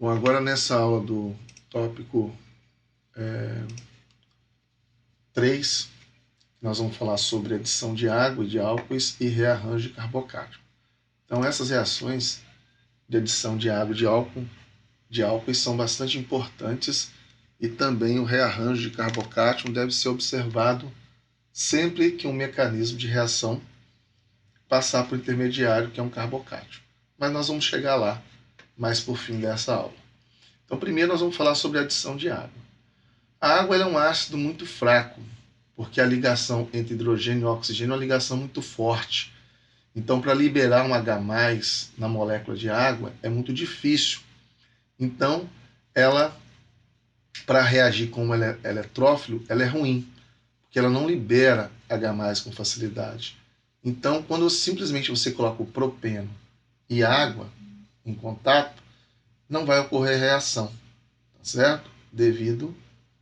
Bom, agora nessa aula do tópico 3, nós vamos falar sobre adição de água e de álcoois e rearranjo de carbocátion. Então, essas reações de adição de água e de álcoois são bastante importantes e também o rearranjo de carbocátion deve ser observado sempre que um mecanismo de reação passar por intermediário, que é um carbocátion. Mas nós vamos chegar lá mais por fim dessa aula. Então, primeiro nós vamos falar sobre a adição de água. A água é um ácido muito fraco, porque a ligação entre hidrogênio e oxigênio é uma ligação muito forte. Então, para liberar um H+, na molécula de água, é muito difícil. Então, ela, para reagir com um eletrófilo, ela é ruim, porque ela não libera H+, com facilidade. Então, quando simplesmente você coloca o propeno e água em contato, não vai ocorrer reação, tá certo? Devido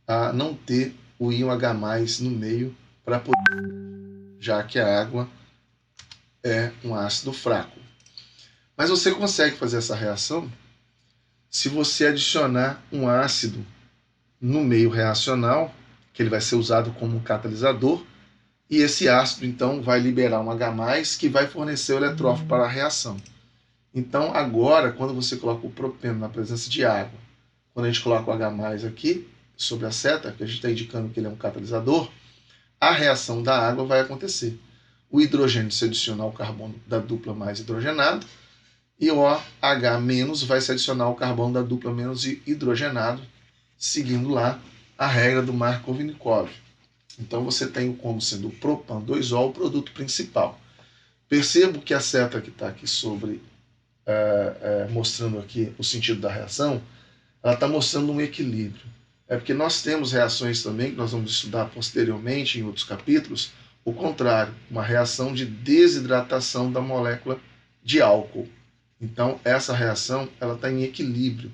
a não ter o íon H+ no meio para poder, já que a água é um ácido fraco. Mas você consegue fazer essa reação se você adicionar um ácido no meio reacional, que ele vai ser usado como um catalisador, e esse ácido então vai liberar um H+, que vai fornecer o eletrófilo para a reação. Então agora, quando você coloca o propeno na presença de água, quando a gente coloca o H+ aqui, sobre a seta, que a gente está indicando que ele é um catalisador, a reação da água vai acontecer. O hidrogênio se adiciona ao carbono da dupla mais hidrogenado, e o OH- vai se adicionar ao carbono da dupla menos hidrogenado, seguindo lá a regra do Markov-Nikov. Então você tem como sendo o propan-2-ol o produto principal. Percebo que a seta que está aqui sobre, mostrando aqui o sentido da reação, ela está mostrando um equilíbrio. É porque nós temos reações também, que nós vamos estudar posteriormente em outros capítulos, o contrário, uma reação de desidratação da molécula de álcool. Então, essa reação ela está em equilíbrio.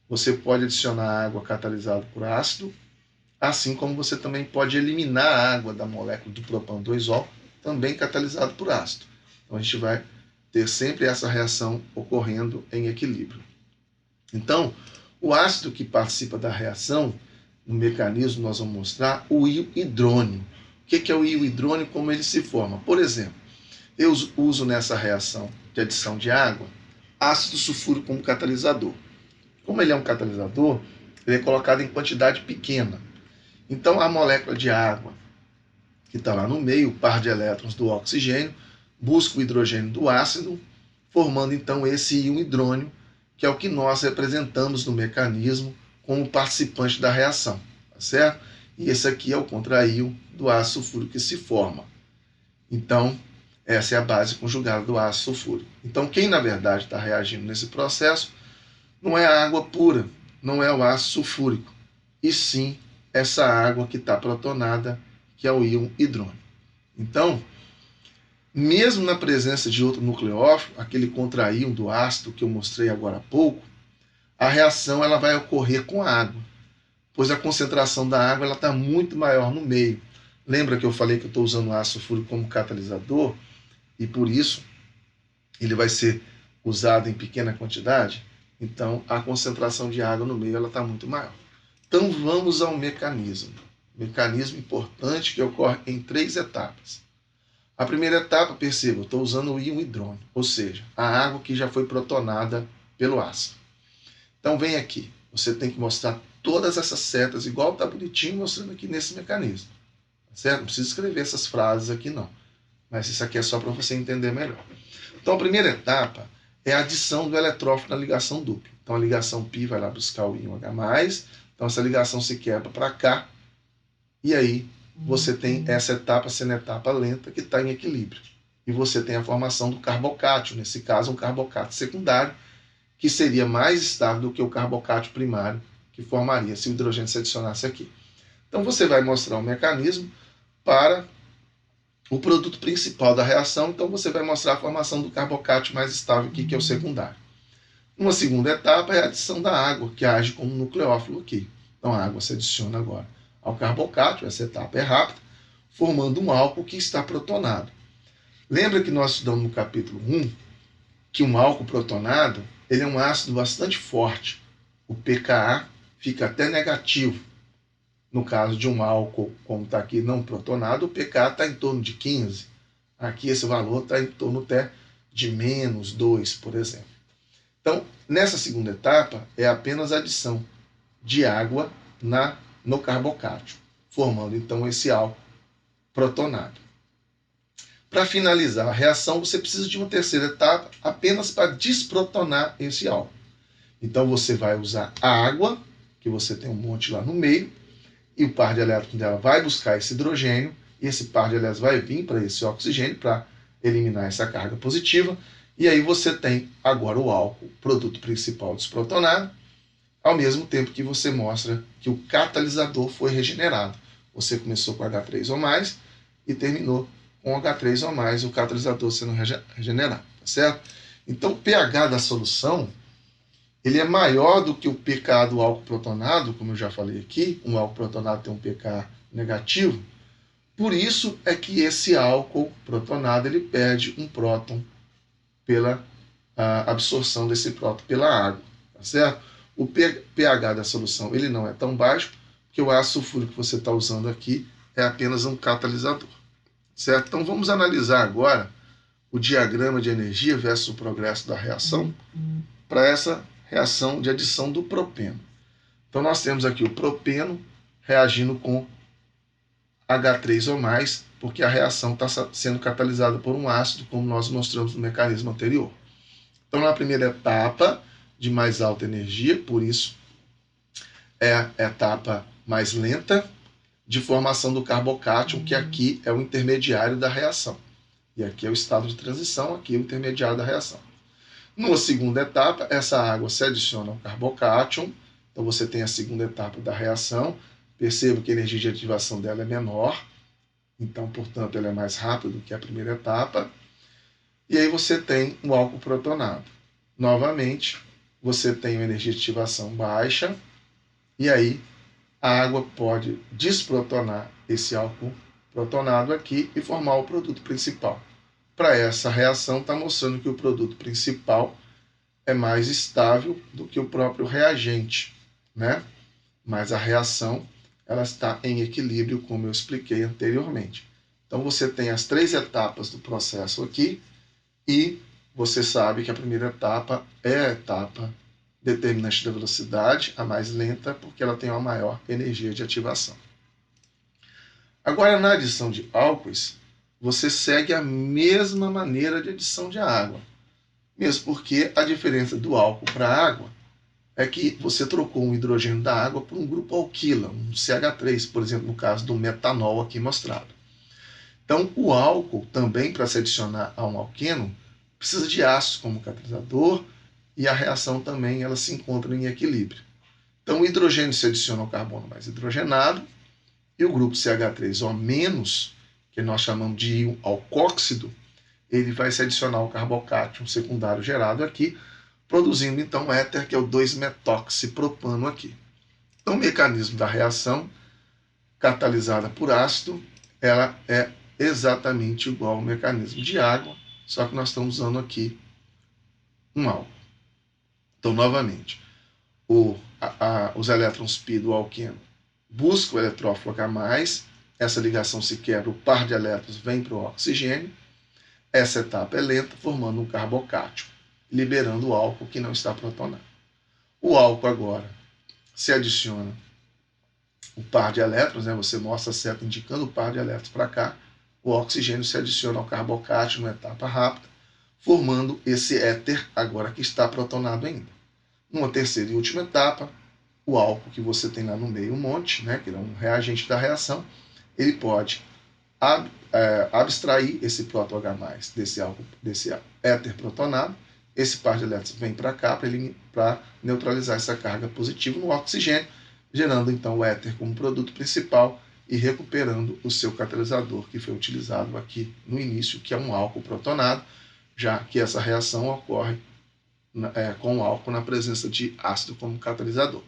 Você pode adicionar água catalisada por ácido, assim como você também pode eliminar a água da molécula do propan-2-ol, também catalisado por ácido. Então, a gente vai ter sempre essa reação ocorrendo em equilíbrio. Então, o ácido que participa da reação, no mecanismo nós vamos mostrar o íon hidrônio. O que é o íon hidrônio? Como ele se forma? Por exemplo, eu uso nessa reação de adição de água ácido sulfúrico como catalisador. Como ele é um catalisador, ele é colocado em quantidade pequena. Então, a molécula de água que está lá no meio, o par de elétrons do oxigênio, busca o hidrogênio do ácido, formando então esse íon hidrônio, que é o que nós representamos no mecanismo como participante da reação, tá certo? E esse aqui é o contraíon do ácido sulfúrico que se forma. Então, essa é a base conjugada do ácido sulfúrico. Então, quem na verdade está reagindo nesse processo não é a água pura, não é o ácido sulfúrico, e sim essa água que está protonada, que é o íon hidrônio. Então, mesmo na presença de outro nucleófilo, aquele contraíon do ácido que eu mostrei agora há pouco, a reação ela vai ocorrer com a água, pois a concentração da água está muito maior no meio. Lembra que eu falei que eu estou usando o ácido sulfúrico como catalisador, e por isso ele vai ser usado em pequena quantidade? Então, a concentração de água no meio está muito maior. Então, vamos ao mecanismo. Mecanismo importante que ocorre em 3 etapas. A primeira etapa, perceba, eu estou usando o íon hidrônio, ou seja, a água que já foi protonada pelo ácido. Então, vem aqui. Você tem que mostrar todas essas setas, igual está bonitinho mostrando aqui nesse mecanismo. Certo? Não precisa escrever essas frases aqui, não. Mas isso aqui é só para você entender melhor. Então, a primeira etapa é a adição do eletrófilo na ligação dupla. Então, a ligação π vai lá buscar o íon H+, então essa ligação se quebra para cá, e aí você tem essa etapa sendo etapa lenta que está em equilíbrio. E você tem a formação do carbocátio, nesse caso um carbocátio secundário, que seria mais estável do que o carbocátio primário, que formaria se o hidrogênio se adicionasse aqui. Então você vai mostrar o mecanismo para o produto principal da reação, então você vai mostrar a formação do carbocátio mais estável aqui, que é o secundário. Uma segunda etapa é a adição da água, que age como um nucleófilo aqui. Então a água se adiciona agora ao carbocátio, essa etapa é rápida, formando um álcool que está protonado. Lembra que nós estudamos no capítulo 1 que um álcool protonado ele é um ácido bastante forte, o pKa fica até negativo. No caso de um álcool, como está aqui não protonado, o pKa está em torno de 15. Aqui esse valor está em torno até de -2, por exemplo. Então, nessa segunda etapa, é apenas a adição de água no carbocátio, formando então esse álcool protonado. Para finalizar a reação, você precisa de uma terceira etapa apenas para desprotonar esse álcool. Então você vai usar a água, que você tem um monte lá no meio, e o par de elétrons dela vai buscar esse hidrogênio, e esse par de elétrons vai vir para esse oxigênio para eliminar essa carga positiva, e aí você tem agora o álcool, produto principal desprotonado, ao mesmo tempo que você mostra que o catalisador foi regenerado. Você começou com H3 ou mais e terminou com H3 ou mais, o catalisador sendo regenerado, tá certo? Então o pH da solução ele é maior do que o pKa do álcool protonado, como eu já falei aqui, um álcool protonado tem um pKa negativo, por isso é que esse álcool protonado ele perde um próton pela absorção desse próton pela água, tá certo? O pH da solução ele não é tão baixo, porque o ácido sulfúrico que você está usando aqui é apenas um catalisador, certo? Então vamos analisar agora o diagrama de energia versus o progresso da reação para essa reação de adição do propeno. Então nós temos aqui o propeno reagindo com H3 ou mais, porque a reação está sendo catalisada por um ácido, como nós mostramos no mecanismo anterior. Então na primeira etapa de mais alta energia, por isso é a etapa mais lenta de formação do carbocátion, que aqui é o intermediário da reação. E aqui é o estado de transição, aqui é o intermediário da reação. Numa segunda etapa, essa água se adiciona ao carbocátion, então você tem a segunda etapa da reação. Perceba que a energia de ativação dela é menor, então, portanto, ela é mais rápida do que a primeira etapa. E aí você tem o álcool protonado. Novamente, você tem uma energia de ativação baixa, e aí a água pode desprotonar esse álcool protonado aqui e formar o produto principal. Para essa reação, está mostrando que o produto principal é mais estável do que o próprio reagente, né? Mas a reação ela está em equilíbrio, como eu expliquei anteriormente. Então você tem as 3 etapas do processo aqui e você sabe que a primeira etapa é a etapa determinante da velocidade, a mais lenta, porque ela tem uma maior energia de ativação. Agora, na adição de álcoois, você segue a mesma maneira de adição de água. Mesmo porque a diferença do álcool para a água é que você trocou um hidrogênio da água por um grupo alquila, um CH3, por exemplo, no caso do metanol aqui mostrado. Então, o álcool também, para se adicionar a um alqueno, precisa de ácido como catalisador e a reação também ela se encontra em equilíbrio. Então, o hidrogênio se adiciona ao carbono mais hidrogenado e o grupo CH3O-, que nós chamamos de íon alcóxido, ele vai se adicionar ao carbocátion secundário gerado aqui, produzindo então éter, que é o 2-metoxipropano aqui. Então, o mecanismo da reação catalisada por ácido, ela é exatamente igual ao mecanismo de água, só que nós estamos usando aqui um álcool. Então, novamente, os elétrons π do alqueno buscam o eletrófilo H+, essa ligação se quebra, o par de elétrons vem para o oxigênio, essa etapa é lenta, formando um carbocátion, liberando o álcool que não está protonado. O álcool agora se adiciona o par de elétrons, né? Você mostra a seta indicando o par de elétrons para cá, o oxigênio se adiciona ao carbocátion numa etapa rápida, formando esse éter agora que está protonado ainda. Numa terceira e última etapa, o álcool que você tem lá no meio, um monte, né? Que é um reagente da reação, ele pode abstrair esse próton H+, desse éter protonado, esse par de elétrons vem para cá para neutralizar essa carga positiva no oxigênio, gerando então o éter como produto principal e recuperando o seu catalisador que foi utilizado aqui no início, que é um álcool protonado, já que essa reação ocorre com o álcool na presença de ácido como catalisador.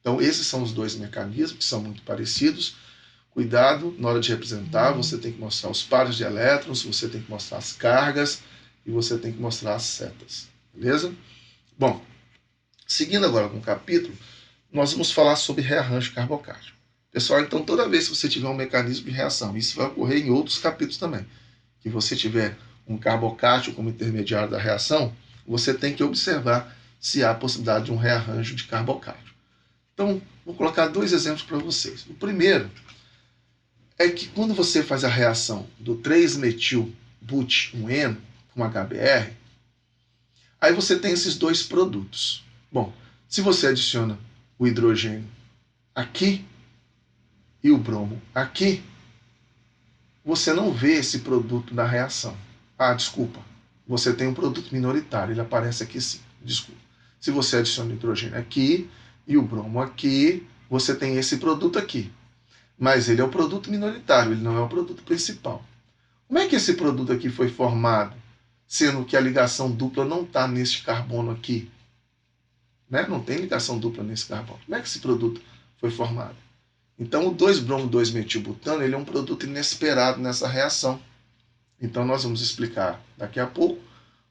Então esses são os dois mecanismos que são muito parecidos. Cuidado, na hora de representar, você tem que mostrar os pares de elétrons, você tem que mostrar as cargas e você tem que mostrar as setas, beleza? Bom, Seguindo agora com o capítulo, nós vamos falar sobre rearranjo carbocático. Pessoal, então toda vez que você tiver um mecanismo de reação, isso vai ocorrer em outros capítulos também, que você tiver um carbocático como intermediário da reação, você tem que observar se há possibilidade de um rearranjo de carbocático. Então, vou colocar dois exemplos para vocês. O primeiro é que quando você faz a reação do 3-metil-but-1-eno com HBr, aí você tem esses dois produtos. Bom, se você adiciona o hidrogênio aqui e o bromo aqui, você não vê esse produto na reação. Ah, desculpa, você tem um produto minoritário, ele aparece aqui sim, desculpa. Se você adiciona o hidrogênio aqui e o bromo aqui, você tem esse produto aqui. Mas ele é o produto minoritário, ele não é o produto principal. Como é que esse produto aqui foi formado, sendo que a ligação dupla não está neste carbono aqui? Né? Não tem ligação dupla nesse carbono. Como é que esse produto foi formado? Então, o 2-bromo-2-metilbutano ele é um produto inesperado nessa reação. Então, nós vamos explicar daqui a pouco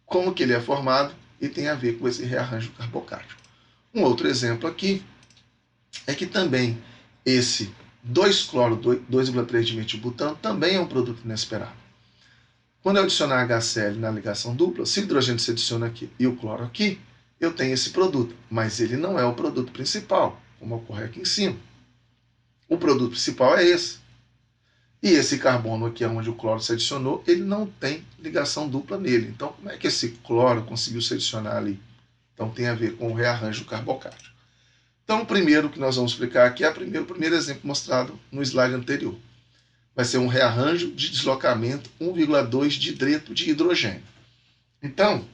como que ele é formado e tem a ver com esse rearranjo carbocático. Um outro exemplo aqui é que também esse 2-cloro 2,3-dimetilbutano também é um produto inesperado. Quando eu adicionar HCl na ligação dupla, se o hidrogênio se adiciona aqui e o cloro aqui, eu tenho esse produto, mas ele não é o produto principal, como ocorre aqui em cima. O produto principal é esse. E esse carbono aqui, onde o cloro se adicionou, ele não tem ligação dupla nele. Então, como é que esse cloro conseguiu se adicionar ali? Então, tem a ver com o rearranjo carbocático. Então, o primeiro que nós vamos explicar aqui é o primeiro exemplo mostrado no slide anterior. Vai ser um rearranjo de deslocamento 1,2 de hidreto de hidrogênio. Então,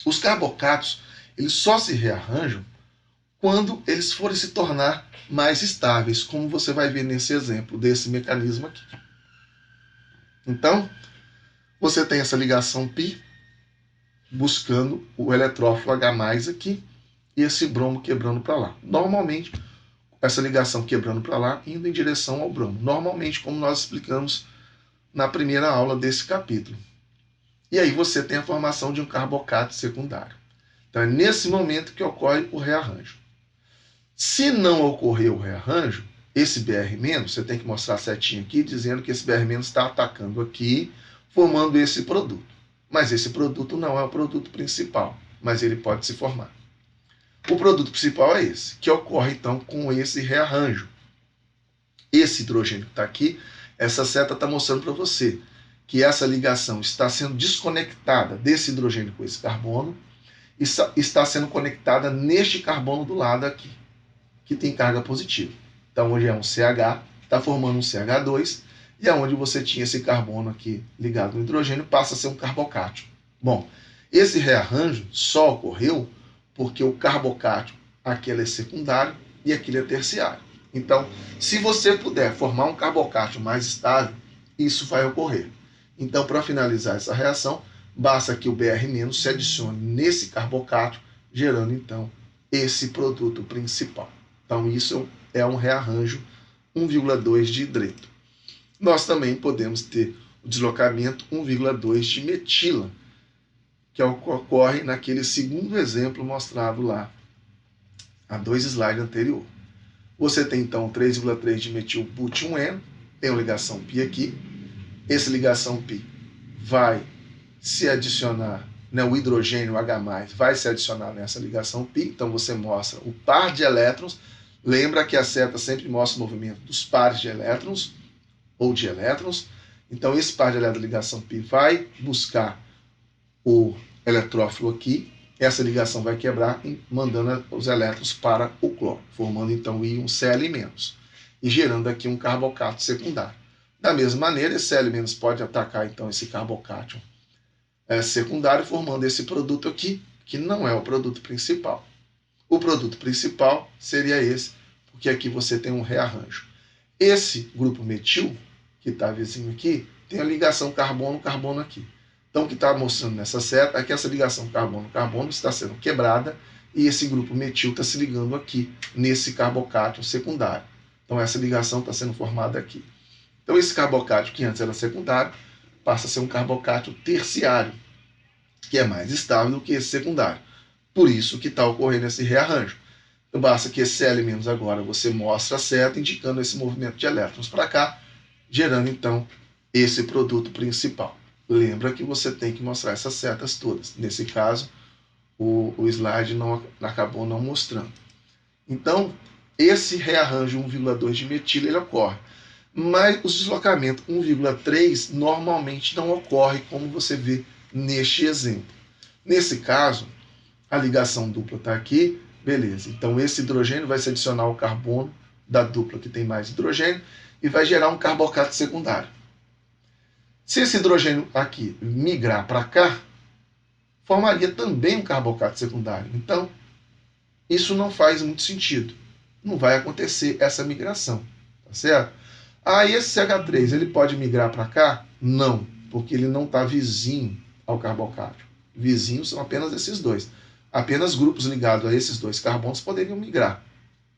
os carbocatos eles só se rearranjam quando eles forem se tornar mais estáveis, como você vai ver nesse exemplo desse mecanismo aqui. Então, você tem essa ligação π buscando o eletrófilo H+ aqui e esse bromo quebrando para lá. Normalmente, essa ligação quebrando para lá, indo em direção ao bromo. Normalmente, como nós explicamos na primeira aula desse capítulo. E aí você tem a formação de um carbocato secundário. Então, é nesse momento que ocorre o rearranjo. Se não ocorrer o rearranjo, esse Br-, você tem que mostrar a setinha aqui, dizendo que esse Br- está atacando aqui, formando esse produto. Mas esse produto não é o produto principal, mas ele pode se formar. O produto principal é esse, que ocorre então com esse rearranjo. Esse hidrogênio que está aqui, essa seta está mostrando para você que essa ligação está sendo desconectada desse hidrogênio com esse carbono e está sendo conectada neste carbono do lado aqui, que tem carga positiva. Então, onde é um CH, está formando um CH2, e aonde você tinha esse carbono aqui ligado no hidrogênio, passa a ser um carbocátion. Bom, esse rearranjo só ocorreu porque o carbocátion, aquele é secundário e aquele é terciário. Então, se você puder formar um carbocátion mais estável, isso vai ocorrer. Então, para finalizar essa reação, basta que o Br- se adicione nesse carbocátion, gerando então esse produto principal. Então, isso é um rearranjo 1,2 de hidreto. Nós também podemos ter o deslocamento 1,2 de metila, que ocorre naquele segundo exemplo mostrado lá, a 2 slides anterior. Você tem então 3,3 de metil-but-1-eno, tem uma ligação π aqui. Essa ligação π vai se adicionar, né, o hidrogênio H+, vai se adicionar nessa ligação π, então você mostra o par de elétrons. Lembra que a seta sempre mostra o movimento dos pares de elétrons, ou de elétrons. Então, esse par de elétrons da ligação π vai buscar o eletrófilo aqui, essa ligação vai quebrar, mandando os elétrons para o cloro, formando então o íon Cl-, e gerando aqui um carbocato secundário. Da mesma maneira, esse Cl- pode atacar então esse carbocátion secundário, formando esse produto aqui, que não é o produto principal. O produto principal seria esse, porque aqui você tem um rearranjo. Esse grupo metil, que está vizinho aqui, tem a ligação carbono-carbono aqui. Então, o que está mostrando nessa seta é que essa ligação carbono-carbono está sendo quebrada e esse grupo metil está se ligando aqui, nesse carbocátion secundário. Então, essa ligação está sendo formada aqui. Então, esse carbocátion, que antes era secundário, passa a ser um carbocátion terciário, que é mais estável do que esse secundário. Por isso que está ocorrendo esse rearranjo. Então, basta que esse L- agora você mostra a seta indicando esse movimento de elétrons para cá, gerando então esse produto principal. Lembra que você tem que mostrar essas setas todas. Nesse caso, o slide acabou não mostrando. Então, esse rearranjo 1,2 de metil ele ocorre. Mas os deslocamentos 1,3 normalmente não ocorre, como você vê neste exemplo. Nesse caso, a ligação dupla está aqui, beleza. Então, esse hidrogênio vai se adicionar ao carbono da dupla que tem mais hidrogênio e vai gerar um carbocato secundário. Se esse hidrogênio aqui migrar para cá, formaria também um carbocato secundário. Então, isso não faz muito sentido. Não vai acontecer essa migração, tá certo? Aí esse CH3, ele pode migrar para cá? Não, porque ele não está vizinho ao carbocátion. Vizinhos são apenas esses dois. Apenas grupos ligados a esses dois carbonos poderiam migrar.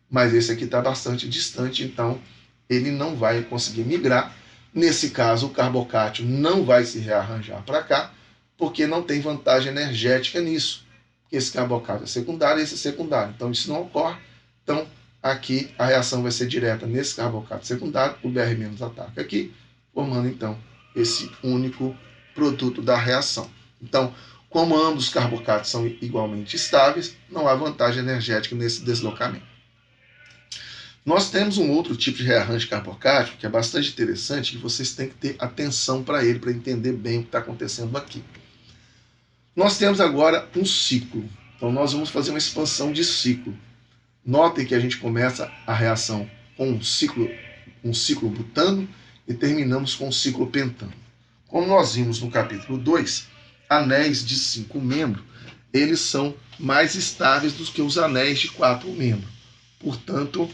Mas esse aqui está bastante distante, então ele não vai conseguir migrar. Nesse caso, o carbocátion não vai se rearranjar para cá, porque não tem vantagem energética nisso. Esse carbocato é secundário e esse é secundário. Então isso não ocorre. Então aqui a reação vai ser direta nesse carbocato secundário, o Br- ataca aqui, formando então esse único produto da reação. Então, como ambos os carbocatos são igualmente estáveis, não há vantagem energética nesse deslocamento. Nós temos um outro tipo de rearranjo carbocático que é bastante interessante, que vocês têm que ter atenção para ele, para entender bem o que está acontecendo aqui. Nós temos agora um ciclo. Então nós vamos fazer uma expansão de ciclo. Notem que a gente começa a reação com um ciclo butano e terminamos com um ciclo pentano. Como nós vimos no capítulo 2, anéis de 5 membros, eles são mais estáveis do que os anéis de 4 membros. Portanto,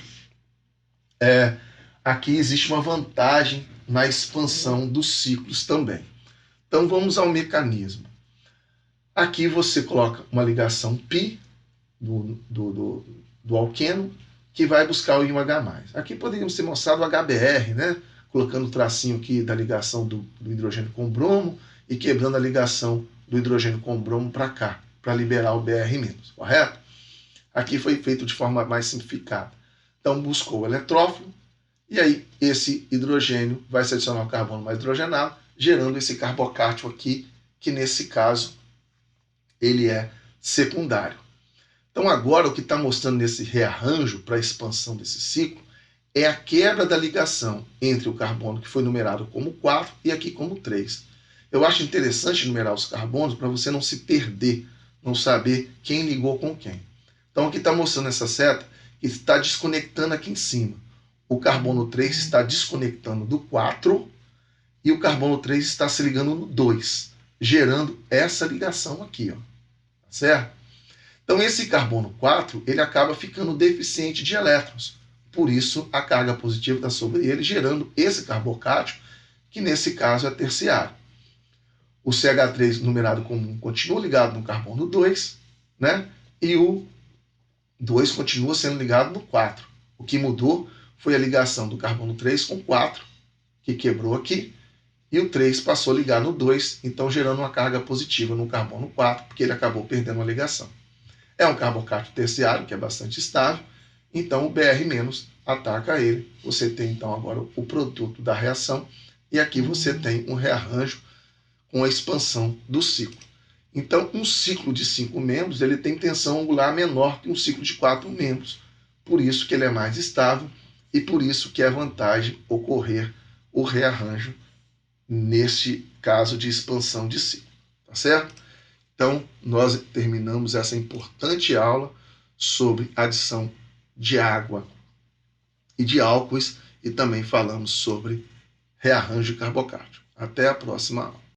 aqui existe uma vantagem na expansão dos ciclos também. Então vamos ao mecanismo. Aqui você coloca uma ligação π do alqueno, que vai buscar o íon H+. Aqui poderíamos ter mostrado o HBr, né? Colocando o tracinho aqui da ligação do hidrogênio com bromo e quebrando a ligação do hidrogênio com bromo para cá, para liberar o Br-, correto? Aqui foi feito de forma mais simplificada. Então buscou o eletrófilo, e aí esse hidrogênio vai se adicionar ao carbono mais hidrogenado, gerando esse carbocátion aqui, que nesse caso ele é secundário. Então agora o que está mostrando nesse rearranjo para a expansão desse ciclo é a quebra da ligação entre o carbono que foi numerado como 4 e aqui como 3. Eu acho interessante numerar os carbonos para você não se perder, não saber quem ligou com quem. Então aqui está mostrando essa seta que está desconectando aqui em cima. O carbono 3 está desconectando do 4 e o carbono 3 está se ligando no 2, gerando essa ligação aqui, ó. Certo? Então esse carbono 4, ele acaba ficando deficiente de elétrons. Por isso a carga positiva está sobre ele, gerando esse carbocátion, que nesse caso é terciário. O CH3 numerado comum continua ligado no carbono 2, né? E o 2 continua sendo ligado no 4. O que mudou foi a ligação do carbono 3 com 4, que quebrou aqui, e o 3 passou a ligar no 2, então gerando uma carga positiva no carbono 4, porque ele acabou perdendo a ligação. É um carbocato terciário, que é bastante estável, então o Br- ataca ele. Você tem então agora o produto da reação, e aqui você tem um rearranjo com a expansão do ciclo. Então, um ciclo de 5 membros ele tem tensão angular menor que um ciclo de 4 membros. Por isso que ele é mais estável e por isso que é vantagem ocorrer o rearranjo neste caso de expansão de ciclo. Tá certo? Então, nós terminamos essa importante aula sobre adição de água e de álcoois e também falamos sobre rearranjo carbocático. Até a próxima aula.